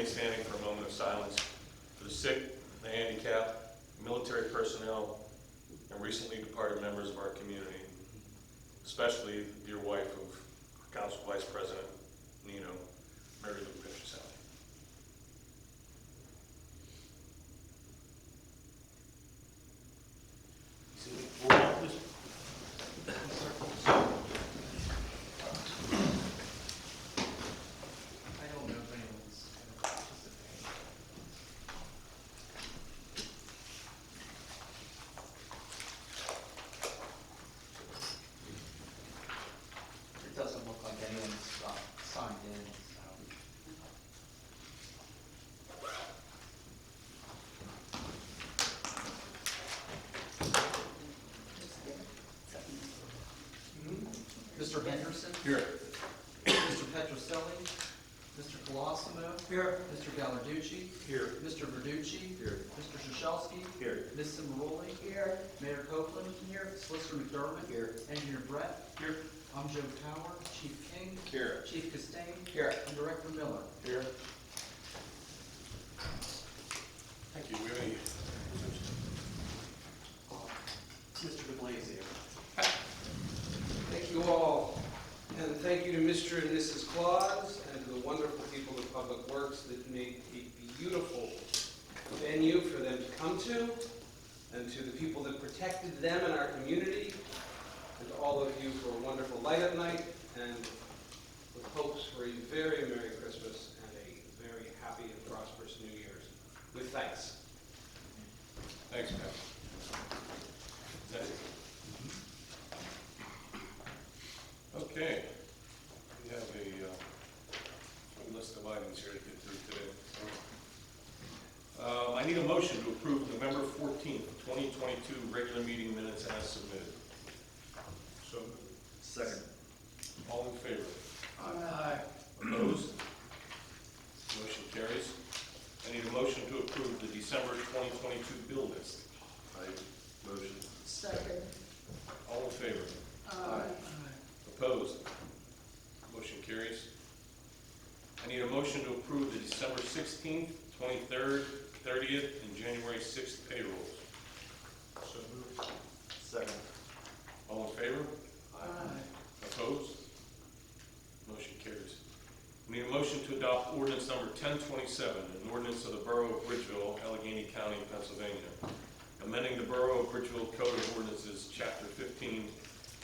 remain standing for a moment of silence for the sick, the handicapped, military personnel, and recently departed members of our community, especially the dear wife of Council Vice President Nino, Mary Lou Petroselli. Roll call, please. I don't know if anyone's going to participate. It doesn't look like anyone's signed in, so. Mr. Henderson? Here. Mr. Petroselli? Mr. Colosimo? Here. Mr. Gallarducci? Here. Mr. Verducci? Here. Mr. Shashovsky? Here. Ms. Cimaroli? Here. Mayor Copeland? Here. Solicitor McDermott? Here. Engineer Brett? Here. I'm Joe Tower. Chief King? Here. Chief Castaigne? Here. And Director Miller? Here. Thank you. We have any? Mr. DeBlasio? Thank you all, and thank you to Mr. and Mrs. Claus and to the wonderful people of Public Works that made a beautiful venue for them to come to, and to the people that protected them in our community, and to all of you for a wonderful light-up night, and with hopes for a very Merry Christmas and a very happy and prosperous New Year's. With thanks. Thanks, Pat. Is that it? Okay. We have a list of items here to get through today. I need a motion to approve November 14th, 2022 regular meeting minutes as submitted. So, Second. all in favor? Aye. Opposed? Motion carries. I need a motion to approve the December 2022 bill list. Motion. Second. All in favor? Aye. Opposed? Motion carries. I need a motion to approve the December 16th, 23rd, 30th, and January 6th payrolls. So moved. Second. All in favor? Aye. Opposed? Motion carries. We need a motion to adopt ordinance number 1027, an ordinance of the Borough of Bridgeville, Allegheny County, Pennsylvania, amending the Borough of Bridgeville Code of Ordinances, Chapter 15,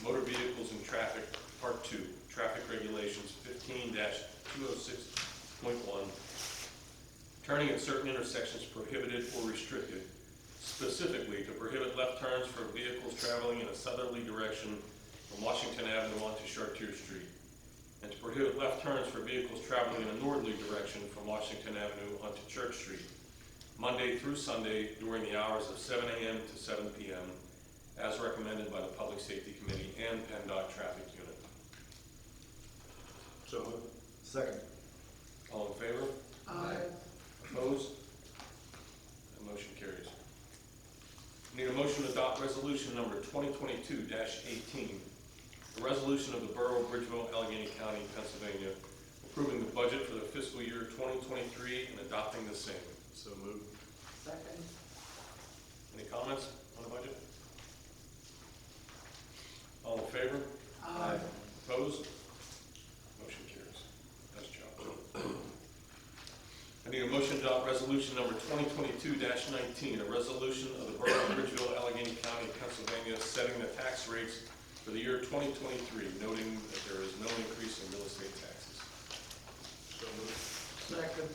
Motor Vehicles and Traffic, Part 2, Traffic Regulations 15-206.1, turning at certain intersections prohibited or restricted, specifically to prohibit left turns for vehicles traveling in a southerly direction from Washington Avenue onto Chartier Street, and to prohibit left turns for vehicles traveling in a northerly direction from Washington Avenue onto Church Street, Monday through Sunday during the hours of 7 a.m. to 7 p.m., as recommended by the Public Safety Committee and PennDOT Traffic Unit. So moved. Second. All in favor? Aye. Opposed? The motion carries. Need a motion to adopt resolution number 2022-18, a resolution of the Borough of Bridgeville, Allegheny County, Pennsylvania, approving the budget for the fiscal year 2023 and adopting the same. So moved. Second. Any comments on the budget? All in favor? Aye. Opposed? Motion carries. Nice job. I need a motion to adopt resolution number 2022-19, a resolution of the Borough of Bridgeville, Allegheny County, Pennsylvania, setting the tax rates for the year 2023, noting that there is no increase in real estate taxes. So moved. Second.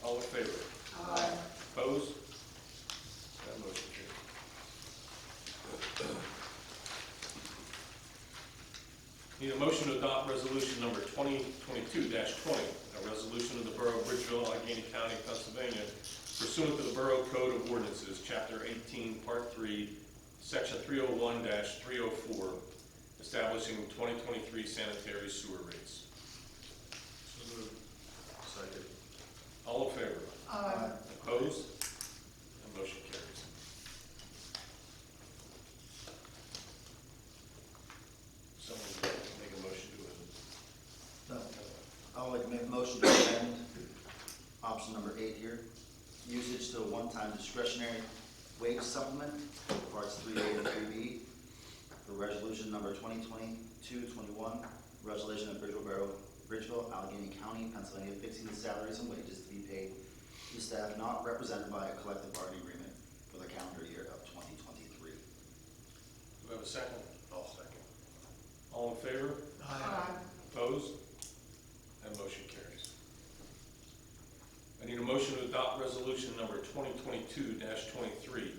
All in favor? Aye. Opposed? That motion carries. Need a motion to adopt resolution number 2022-20, a resolution of the Borough of Bridgeville, Allegheny County, Pennsylvania, pursuant to the Borough Code of Ordinances, Chapter 18, Part 3, Section 301-304, establishing 2023 sanitary sewer rates. So moved. Second. All in favor? Aye. Opposed? The motion carries. Someone make a motion to it. No. I would like to make a motion to amend option number 8 here. Usage to a one-time discretionary wage supplement, parts 3A and 3B, for resolution number 2022-21, resolution of Bridgeville Borough, Bridgeville, Allegheny County, Pennsylvania, fixing the salaries and wages to be paid to staff not represented by a collective bargaining agreement for the calendar year of 2023. Do we have a second? I'll second. All in favor? Aye. Opposed? That motion carries. I need a motion to adopt resolution number 2022-23,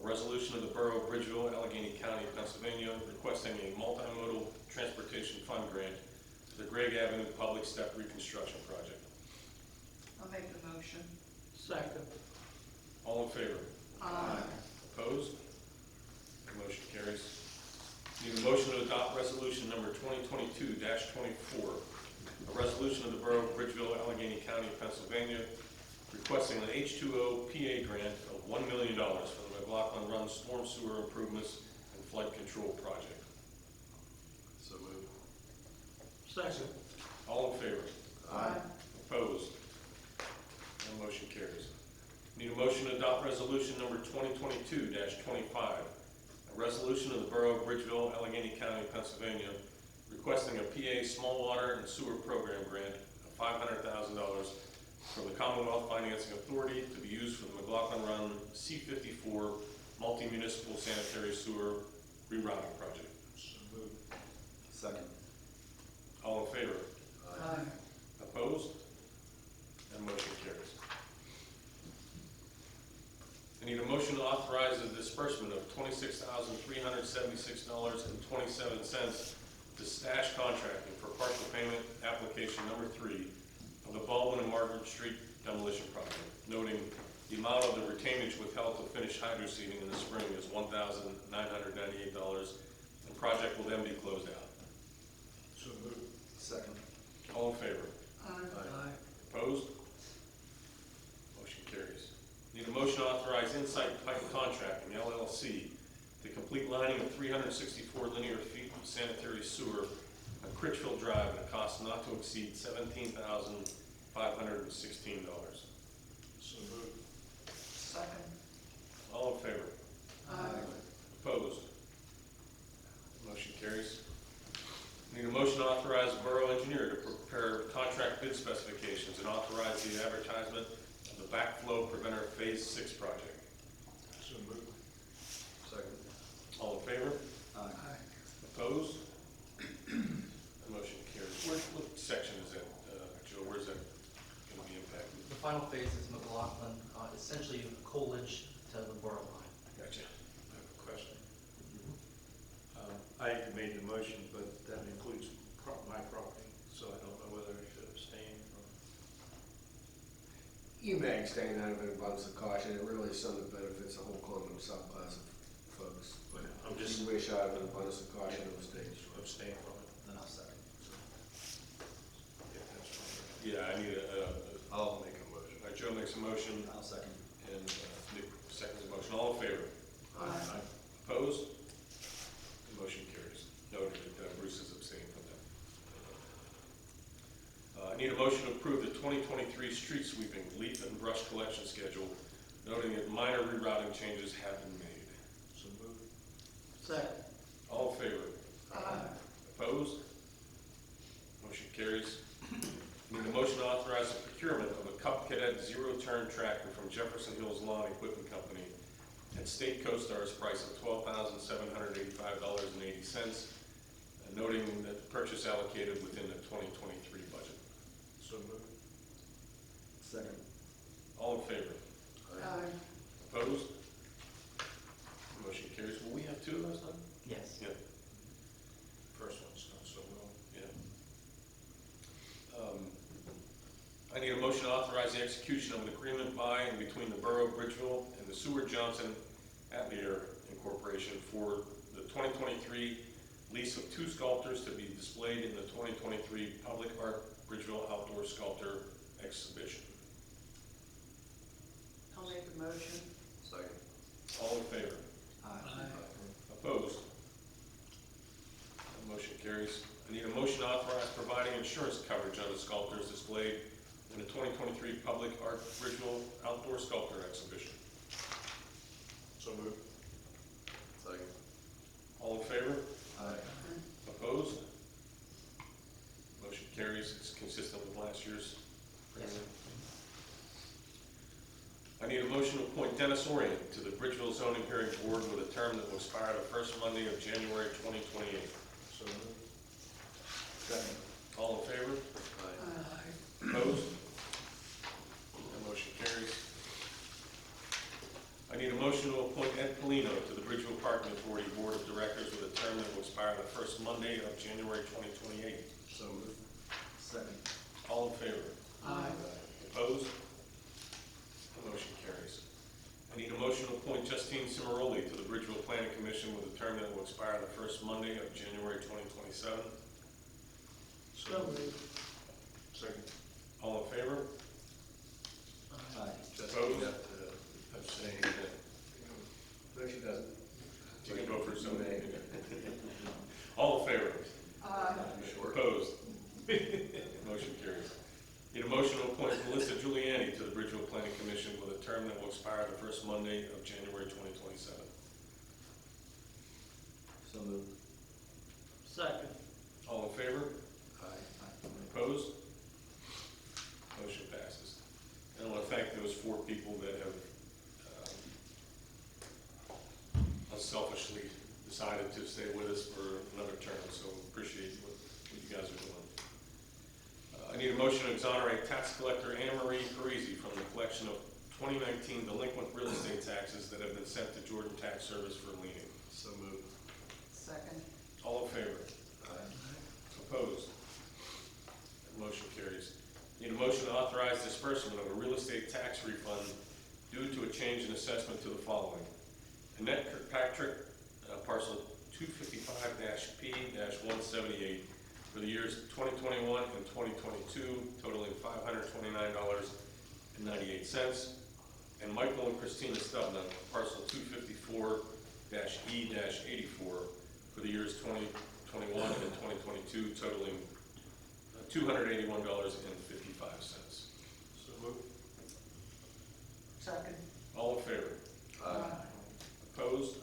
a resolution of the Borough of Bridgeville, Allegheny County, Pennsylvania, requesting a multimodal transportation fund grant for the Gregg Avenue Public Step Reconstruction Project. I'll make the motion. Second. All in favor? Aye. Opposed? The motion carries. Need a motion to adopt resolution number 2022-24, a resolution of the Borough of Bridgeville, Allegheny County, Pennsylvania, requesting an H2O PA grant of $1 million for the McLaughlin Run Storm Sewer Improvements and Flood Control Project. So moved. Second. All in favor? Aye. Opposed? That motion carries. Need a motion to adopt resolution number 2022-25, a resolution of the Borough of Bridgeville, Allegheny County, Pennsylvania, requesting a PA Small Water and Sewer Program grant of $500,000 from the Commonwealth Financing Authority to be used for the McLaughlin Run C-54 Multi-Municipal Sanitary Sewer Rerouting Project. So moved. Second. All in favor? Aye. Opposed? That motion carries. I need a motion to authorize the disbursement of $26,376.27 to Stash Contracting for partial payment application number 3 of the Baldwin and Margaret Street demolition project, noting the amount of the retainage withheld to finish hydro seeding in the spring is $1,998, and project will then be closed out. So moved. Second. All in favor? Aye. Opposed? Motion carries. Need a motion to authorize Insight Pipe Contracting, LLC, to complete lining of 364 linear feet of sanitary sewer on Critchfield Drive at a cost not to exceed $17,516. So moved. Second. All in favor? Aye. Opposed? Motion carries. Need a motion to authorize the borough engineer to prepare contract bid specifications and authorize the advertisement of the backflow preventer Phase 6 project. So moved. Second. All in favor? Aye. Opposed? The motion carries. What section is that, Joe? Where's that going to be impacted? The final phase is McLaughlin, essentially Coolidge to the borough line. Gotcha. I have a question. I made the motion, but that includes my property, so I don't know whether I should abstain from. You may abstain out of an abundance of caution. It really is something that benefits a whole Columbus subclass of folks. But I'm if just- you wish out of an abundance of caution, abstain. Abstain from it. Then I'll second. Yeah, that's fine. Yeah, I need I'll make a motion. Joe makes a motion I'll second. and Nick seconds the motion. All in favor? Aye. Opposed? The motion carries. Noted that Bruce is abstaining from that. I need a motion to approve the 2023 street sweeping leaf and brush collection schedule, noting that minor rerouting changes have been made. So moved. Second. All in favor? Aye. Opposed? Motion carries. Need a motion to authorize the procurement of a Cup Cadet zero-turn tractor from Jefferson Hills Lawn Equipment Company at State CoStar's price of $12,785.80, noting that the purchase allocated within the 2023 budget. So moved. Second. All in favor? Aye. Opposed? Motion carries. Will we have two of those then? Yes. Yeah. First one's done so well. Yeah. I need a motion to authorize the execution of an agreement by and between the Borough of Bridgeville and the Seward Johnson Atelier Incorporation for the 2023 lease of 2 sculptors to be displayed in the 2023 Public Art Bridgeville Outdoor Sculptor Exhibition. I'll make the motion. Second. All in favor? Aye. Opposed? That motion carries. I need a motion to authorize providing insurance coverage on the sculptures displayed and the 2023 Public Art Original Outdoor Sculptor Exhibition. So moved. Second. All in favor? Aye. Opposed? Motion carries. It's consistent with last year's. I need a motion to appoint Dennis Orient to the Bridgeville Zoning Hearing Board with a term that will expire the first Monday of January 2028. So moved. Second. All in favor? Aye. Opposed? That motion carries. I need a motion to appoint Ed Polino to the Bridgeville Parking Authority Board of Directors with a term that will expire the first Monday of January 2028. So moved. Second. All in favor? Aye. Opposed? The motion carries. I need a motion to appoint Justine Cimaroli to the Bridgeville Planning Commission with a term that will expire the first Monday of January 2027. So moved. Second. All in favor? Aye. Just Opposed? you have to abstain. No, she doesn't. You can vote for something. All in favor? Aye. Sure. Opposed? Motion carries. Need a motion to appoint Melissa Giuliani to the Bridgeville Planning Commission with a term that will expire the first Monday of January 2027. So moved. Second. All in favor? Aye. Opposed? Motion passes. And I want to thank those 4 people that have unselfishly decided to stay with us for another term, so appreciate what you guys are doing. I need a motion to exonerate tax collector Anna Marie Parisi from the collection of 2019 delinquent real estate taxes that have been sent to Jordan Tax Service for leaning. So moved. Second. All in favor? Aye. Opposed? That motion carries. Need a motion to authorize disbursement of a real estate tax refund due to a change in assessment to the following. Annette Kirkpatrick, parcel 255-P-178 for the years 2021 and 2022 totaling $529.98. And Michael and Christina Stubna, parcel 254-E-84 for the years 2021 and 2022 totaling $281.55. So moved. Second. All in favor? Aye. Opposed?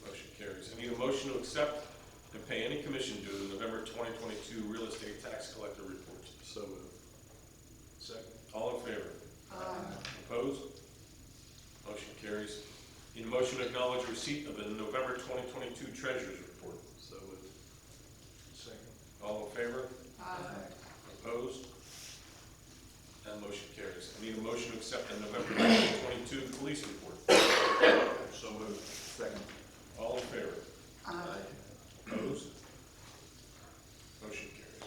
Motion carries. I need a motion to accept and pay any commission due to the November 2022 real estate tax collector report. So moved. Second. All in favor? Aye. Opposed? Motion carries. Need a motion to acknowledge receipt of the November 2022 treasurer's report. So moved. Second. All in favor? Aye. Opposed? That motion carries. I need a motion to accept the November 2022 police report. So moved. Second. All in favor? Aye. Opposed? Motion carries.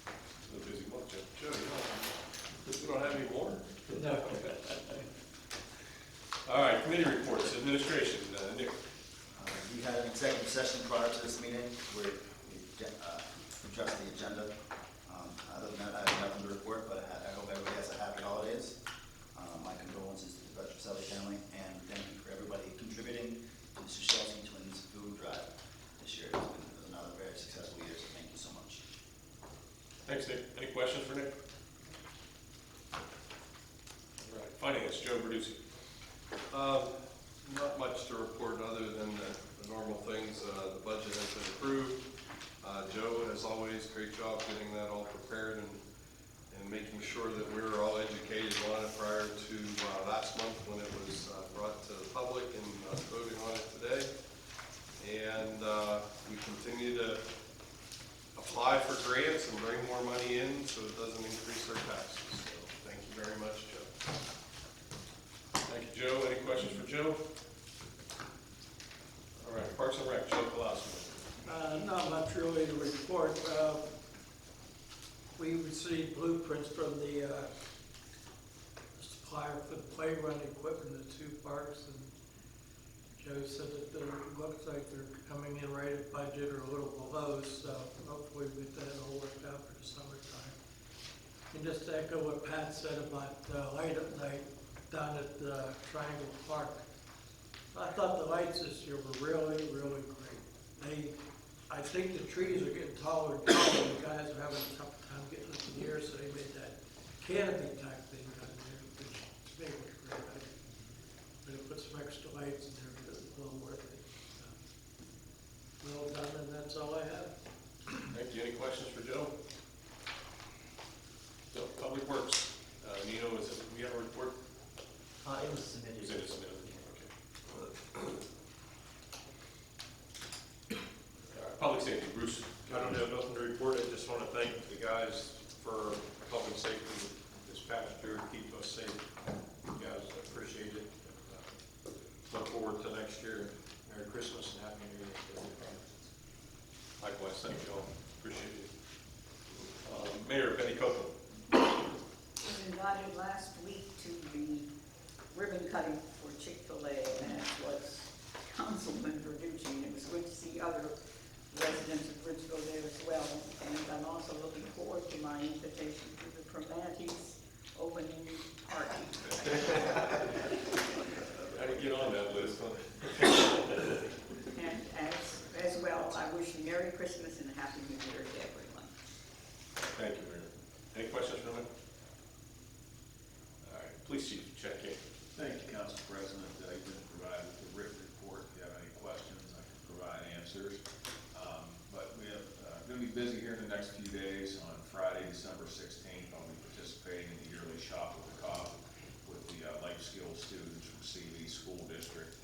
It's a busy month, Joe. Joe, you don't have any more? No. All right, committee reports, administration, Nick. We had an executive session prior to this meeting where we addressed the agenda. Other than that, I have nothing to report, but I hope everybody has a happy holidays. My condolences to the Petroselli family, and thank you for everybody contributing to the Sushelsky Twins Food Drive this year. It was another very successful year, so thank you so much. Thanks, Nick. Any questions for Nick? All right, finance, Joe Verducci. Not much to report other than the normal things. The budget has been approved. Joe, as always, great job getting that all prepared and making sure that we were all educated on it prior to last month when it was brought to the public and us voting on it today. And we continue to apply for grants and bring more money in so it doesn't increase our taxes. So thank you very much, Joe. Thank you, Joe. Any questions for Joe? All right, Parks and Rec, Joe Colosimo. Not much really to report. We received blueprints from the supplier for the playground equipment in the 2 parks, and Joe said that it looks like they're coming in right at budget or a little below, so hopefully we get that all worked out for the summertime. And just to echo what Pat said about light up night down at Triangle Park. I thought the lights this year were really, really great. I think the trees are getting taller and taller, and the guys are having a tough time getting up in the air, so they made that canopy type thing down there, which to me was great. But it put some extra lights in there, but it's a little worth it. Well done, and that's all I have. Thank you. Any questions for Joe? So, Public Works, Nino, we have a report? It was submitted. Is it submitted? Okay. All right, Public Safety, Bruce. I don't have nothing to report. I just want to thank the guys for public safety this past year to keep us safe. You guys, I appreciate it. Look forward to next year. Merry Christmas and Happy New Year to everybody. Likewise, thank you all. Appreciate it. Mayor Betty Copeland. Was invited last week to the ribbon cutting for Chick-fil-A, and it was Councilman Verducci, and it was good to see other residents of Bridgeville there as well. And I'm also looking forward to my invitation to the Primanti's opening party. How do you get on that list? And as well, I wish you Merry Christmas and a Happy New Year to everyone. Thank you, Mayor. Any questions for me? All right, Police Chief, check in. Thank you, Council President. You've been provided with the written report. If you have any questions, I can provide answers. But we have going to be busy here in the next few days. On Friday, December 16th, I'll be participating in the yearly Shop with the Cop with the life skills students from CV School District.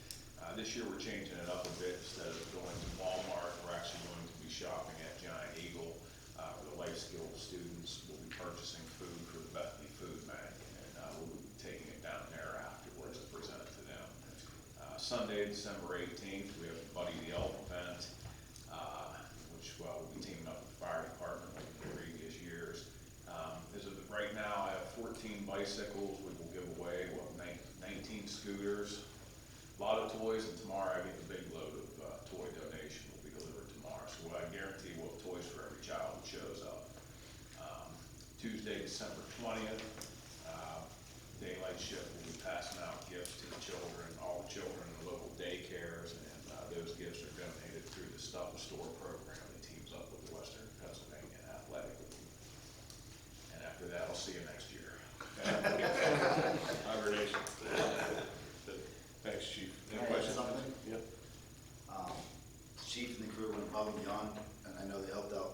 This year, we're changing it up a bit. Instead of going to Walmart, we're actually going to be shopping at Giant Eagle. For the life skills students, we'll be purchasing food for the Bethany Food Bank, and we'll be taking it down there afterwards to present it to them. Sunday, December 18th, we have Buddy the Elf event, which we'll be teaming up with the fire department like in previous years. As of right now, I have 14 bicycles. We will give away 19 scooters, a lot of toys, and tomorrow I get the big load of toy donation will be delivered tomorrow. So I guarantee we'll have toys for every child that shows up. Tuesday, December 20th, daylight shift will be passing out gifts to the children, all the children in the local daycares, and those gifts are donated through the Stuff a Store program that teams up with the Western Pennsylvania Athletic League. And after that, I'll see you next year. Hibernation. Thanks, Chief. Any Can I add questions? something? Yep. Chief and the crew went above and beyond, and I know they helped out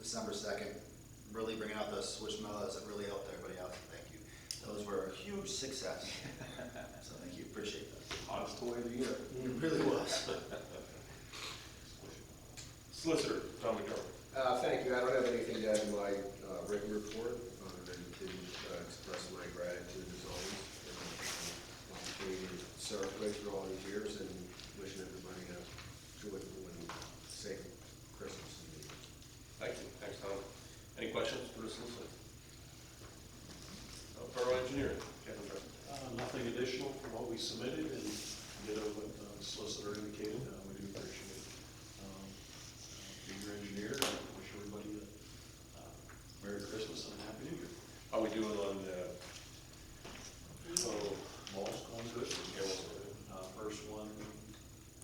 December 2nd, really bringing out those Squishmallows that really helped everybody out. Thank you. Those were a huge success. So thank you. Appreciate that. Hottest toy of the year. It really was. Solicitor, Tom McDermott. Thank you. I don't have anything to add to my written report, other than to express my gratitude as always for the opportunity to serve place for all these years, and wishing everybody a joyful and safe Christmas and New Year. Thank you. Thanks, Tom. Any questions for the solicitor? Borough Engineer, Kevin Brennan. Nothing additional from what we submitted, and ditto what the solicitor indicated. We do appreciate being your engineer, and wish everybody a Merry Christmas and a Happy New Year. How we doing on, Mall's going good. yeah, what's it? First one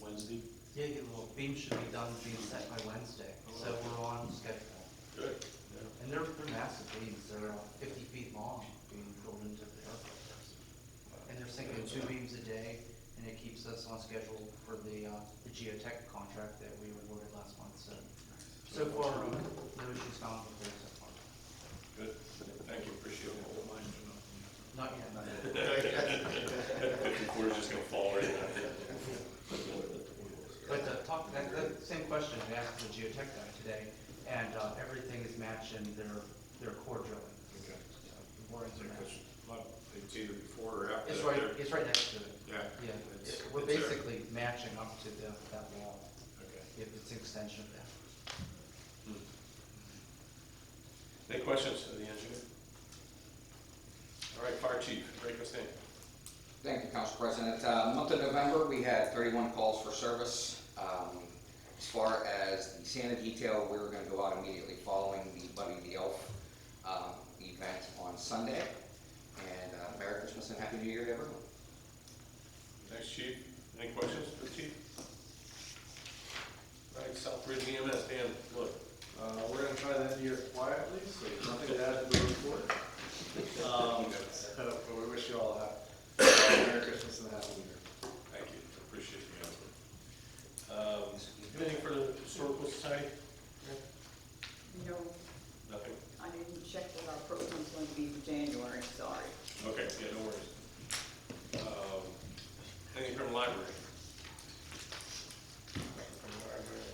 Wednesday. Yeah, your little beam should be done being set by Wednesday, so we're on schedule. Good. And they're massive beams, they're 50 feet long, being drilled into the earth. And they're sinking 2 beams a day, and it keeps us on schedule for the geotech contract that we awarded last month, so far, no issues found with it so far. Good. Thank you. Appreciate it. Not yet. 54 is just gonna fall right now. But that same question I asked the geotech guy today, and everything is matching their core drilling. Okay. The borings are matching. It's either before or after. It's right next to it. Yeah. Yeah, It's- we're it's there. basically matching up to that wall, Okay. if it's an extension of that. Any questions of the engineer? All right, Fire Chief, Ray Costain. Thank you, Council President. Month of November, we had 31 calls for service. As far as the Santa detail, we're going to go out immediately following the Buddy the Elf event on Sunday. And Merry Christmas and Happy New Year to everyone. Thanks, Chief. Any questions for the Chief? EMS, Dan, look. We're gonna try that year quietly, so nothing to add to the report. But we wish you all a Merry Christmas and a Happy New Year. Thank you, appreciate the announcement. Anything for the Historical Society? No, Nothing? I didn't check what our program's going to be for January, sorry. Okay, yeah, no worries. Anything from the library? Nothing from the library.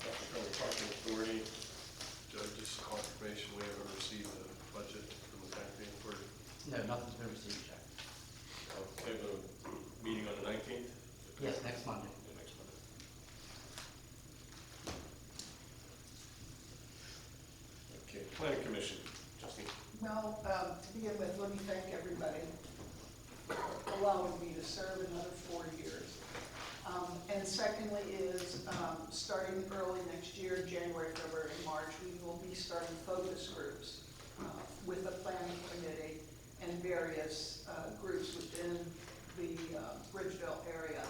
Nothing from the Parking Authority. Judge, just confirmation, we haven't received the budget from the tax inquiry. No, nothing's been received yet. We have a meeting on the 19th? Yes, next Monday. Yeah, next Monday. Okay, Planning Commission, Justine. Well, to begin with, let me thank everybody for allowing me to serve another 4 years. And secondly is, starting early next year, January, February, March, we will be starting focus groups with the planning committee and various groups within the Bridgeville area.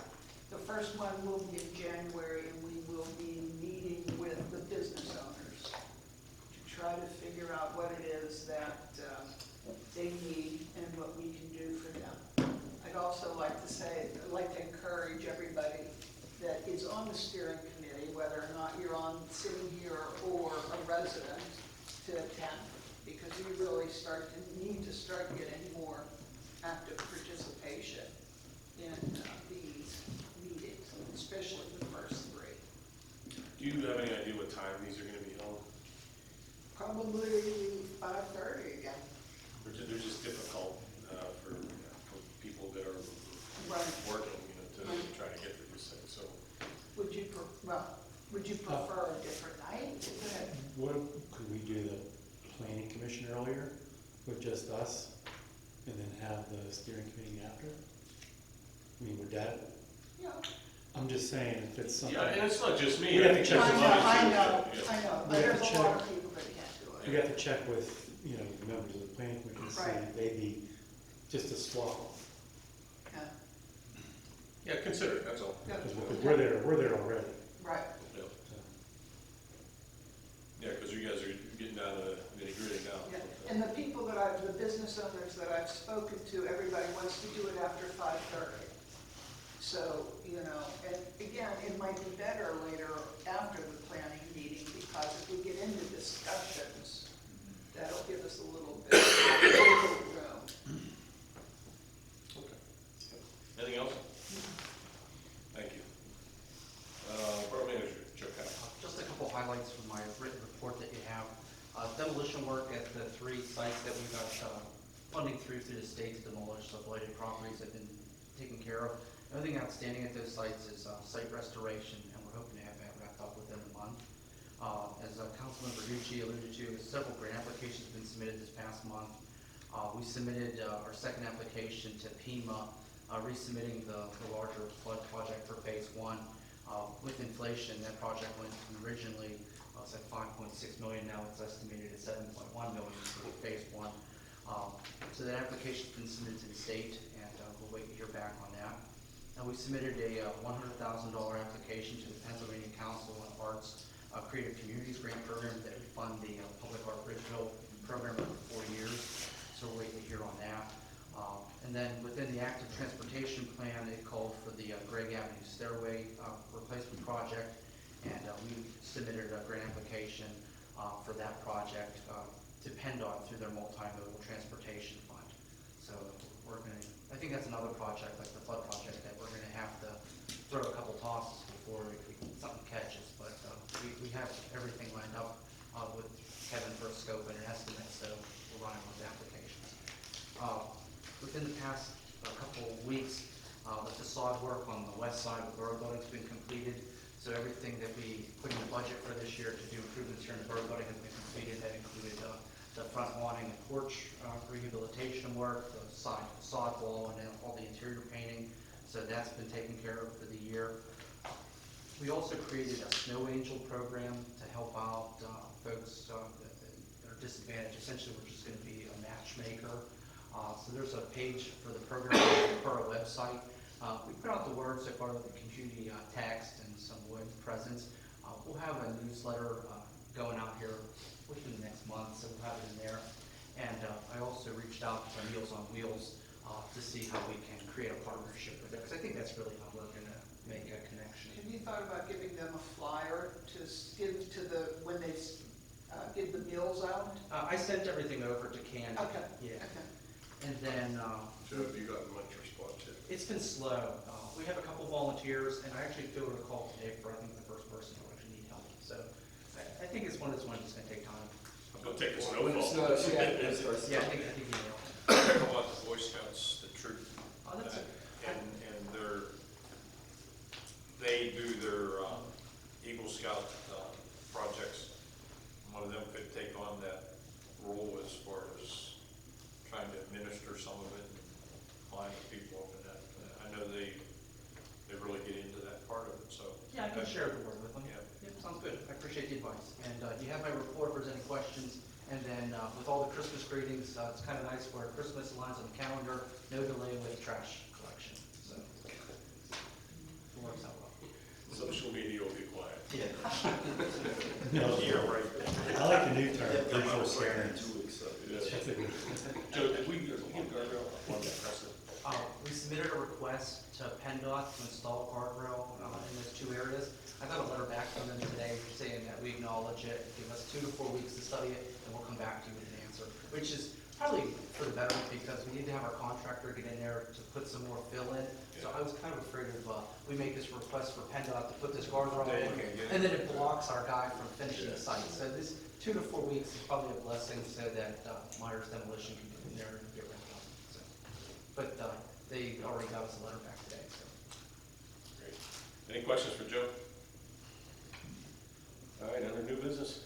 The first one will be in January, and we will be meeting with the business owners to try to figure out what it is that they need and what we can do for them. I'd also like to say, I'd like to encourage everybody that is on the steering committee, whether or not you're on sitting here or a resident, to attend, because we really need to start getting more active participation in these meetings, especially the first 3. Do you have any idea what time these are going to be held? Probably 5:30 again. They're just difficult for people that are working, to try to get through these things, so. Would you prefer a different night? What, could we do the planning commission earlier with just us and then have the steering committee after? I mean, would that, Yeah. I'm just saying if it's something. Yeah, and it's not just me. We have to check with I know, We but have there's to a lot check. of people that can't do it. We have to check with, the members of the planning commission, see Right. if they'd be just a swap. Yeah. Yeah, consider it, that's all. Because we're there already. Right. Yeah. Yeah, because you guys are getting down to the nitty-gritty now. Yeah, and the people the business owners that I've spoken to, everybody wants to do it after 5:30. So, and again, it might be better later after the planning meeting, because if we get into discussions, that'll give us a little bit of room. Okay. Anything else? Thank you. Borough Manager, Joe Powell. Just a couple highlights from my written report that you have. Demolition work at the 3 sites that we got funding through the state to demolish, so blighted properties have been taken care of. Everything outstanding at those sites is site restoration, and we're hoping to have that wrapped up within a month. As Councilman Verducci alluded to, several grant applications have been submitted this past month. We submitted our second application to PEMA, resubmitting the larger flood project for phase 1. With inflation, that project went from originally, it's at 5.6 million, now it's estimated at 7.1 million for phase 1. So that application's been submitted to the state, and we'll wait to hear back on that. And we submitted a $100,000 application to the Pennsylvania Council on Arts Creative Communities Grant Program that would fund the Public Art Bridgeville program over 4 years. So we're waiting to hear on that. And then within the active transportation plan, it called for the Gregg Avenue Stairway replacement project, and we submitted a grant application for that project to PennDOT through their multimodal transportation fund. So we're going to, I think that's another project like the flood project that we're going to have to throw a couple tosses before something catches. But we have everything lined up with Kevin for a scope and an estimate, so we're running those applications. Within the past couple of weeks, the facade work on the west side of the Borough Building's been completed. So everything that we put in the budget for this year to do improvements here in the Borough Building has been completed. That included the front awning and porch rehabilitation work, the side facade wall, and then all the interior painting. So that's been taken care of for the year. We also created a snow angel program to help out folks that are disadvantaged. Essentially, we're just going to be a matchmaker. So there's a page for the program on the Borough website We put out the word so far with the community text and some wood presents. We'll have a newsletter going out here within the next month, so we'll have it in there. And I also reached out to Meals on Wheels to see how we can create a partnership with it, because I think that's really how we're going to make a connection. Have you thought about giving them a flyer to give to when they give the meals out? I sent everything over to Candy. Okay. Yeah. Okay. And then Joe, have you gotten much response yet? it's been slow. We have a couple volunteers, and I actually fielded a call today for, I think, the first person who actually need help. So I think it's one of those ones that's going to take time. Don't take a When it snowfall. snows, yeah, it starts. Yeah, I think you know. How about the Boy Scouts, the troop? Oh, that's And they do their Eagle Scout projects. One of them could take on that role as far as trying to administer some of it and line the people up in that. I know they really get into that part of it, so. Yeah, I can share the word with them. Yeah. Yep, sounds good. I appreciate the advice. And you have my report if there's any questions. And then with all the Christmas greetings, it's kind of nice where Christmas aligns on the calendar, no delay with trash collection. So it works out well. Social media will be quiet. Yeah. No, Yeah, right. I like the new term, visual sharing. Yeah. That's a good. Joe, did we get guardrail on that precedent? We submitted a request to PennDOT to install guardrail in those two areas. I got a letter back from them today saying that we acknowledge it, give us 2 to 4 weeks to study it, and we'll come back to you with an answer, which is probably for the better because we need to have our contractor get in there to put some more fill in. So I was kind of afraid of, we make this request for PennDOT to put this guardrail in, and then it blocks our guy from finishing the site. So this 2 to 4 weeks is probably a blessing so that Myers Demolition can get in there and get rid of it. So, but they already got us a letter back today, so. Great. Any questions for Joe? All right, under new business?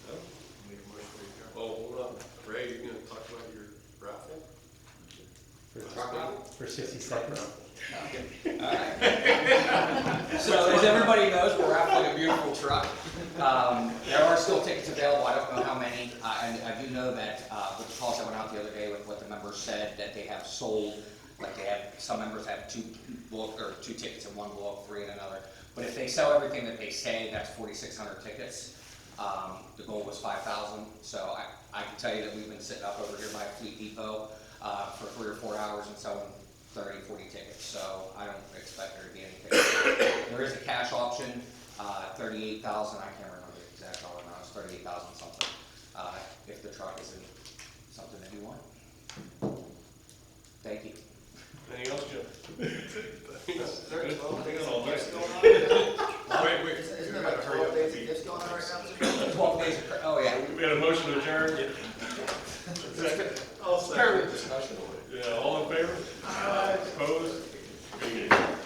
No? Make a motion to adjourn. Oh, hold on. Ray, you gonna talk about your raffle? For 60 seconds. So as everybody knows, we're raffling a beautiful truck. There are still tickets available, I don't know how many, and I do know that with the calls that went out the other day with what the members said, that they have sold, like they have, some members have 2 tickets in one block, 3 in another. But if they sell everything that they say, that's 4,600 tickets. The goal was 5,000, so I can tell you that we've been sitting up over here by Fleet Depot for 3 or 4 hours and selling 30, 40 tickets, so I don't expect there to be anything. There is a cash option, 38,000, I can't remember the exact dollar amount, it's 38,000 something, if the truck isn't something that you want. Thank you. Anything else, Joe? There's 12 days all of night. gifts going on. Wait, Isn't there like 12 days of gifts going on right now? 12 days, oh yeah. we had a motion to adjourn. Second? I'll second the discussion. Yeah, all in favor? Opposed? Meeting adjourned.